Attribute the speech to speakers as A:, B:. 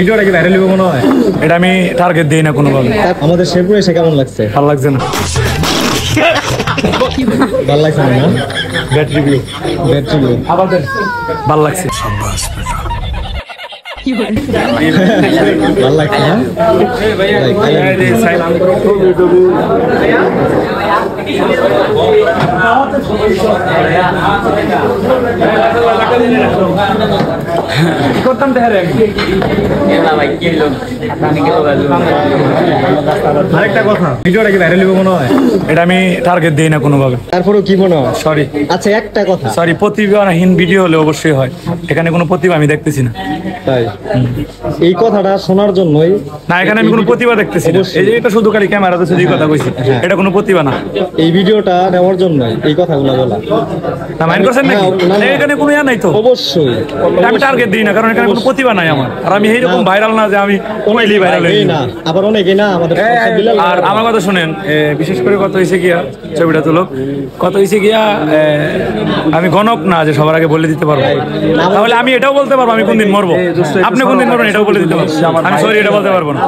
A: ভিডিওটা কি ভাইরাল হবে মনে হয়?
B: এটা আমি টার্গেট দেই না কোনোভাবে।
A: আমাদের শেরপুরে এসে কেমন লাগছে?
B: ভালো লাগছে না।
A: ভালো লাগছে না?
B: ব্যাটারি ভিউ
A: আবার
B: ভালো লাগছে।
A: ভালো লাগছে না? আরেকটা কথা, ভিডিওটা কি ভাইরাল হবে মনে হয়?
B: এটা আমি টার্গেট দেই না কোনোভাবে।
A: তারপরেও কি মনে হয়?
B: সরি
A: আচ্ছা একটা কথা,
B: সরি, প্রতিভাহীন ভিডিও হলে অবশ্যই হয়, এখানে কোনো প্রতিভা আমি দেখতেছি না।
A: তাই এই কথাটা শোনার জন্যই
B: না, এখানে আমি কোনো প্রতিভা দেখতেছি না। এই যে এটা শুধু খালি ক্যামেরাতে শুধু কথা কইছি, এটা কোনো প্রতিভা না।
A: এই ভিডিওটা নেওয়ার জন্যই এই কথাগুলো বলা।
B: না মাইন্ড করছেন নাকি?
A: না, না।
B: এখানে কোনো ইয়া নাই তো।
A: অবশ্যই
B: এটা আমি টার্গেট দিই না, কারণ এখানে কোনো প্রতিভা নাই আমার। আর আমি এইরকম ভাইরাল না যে আমি কইলি ভাইরাল হই
A: না, আবার অনেকেই না আমাদের
B: আর আমার কথা শুনেন, বিশেষ করে কথা হয়েছে গিয়া, ছবিটা তুলো, কথা হয়েছে গিয়া, আমি গণক না যে সবার আগে বলে দিতে পারবো। তাহলে আমি এটাও বলতে পারবো আমি কোনদিন মরবো, আপনি কোনদিন মরবেন এটাও বলে দিতে পারবো। আমি সরি, এটা বলতে পারবো না।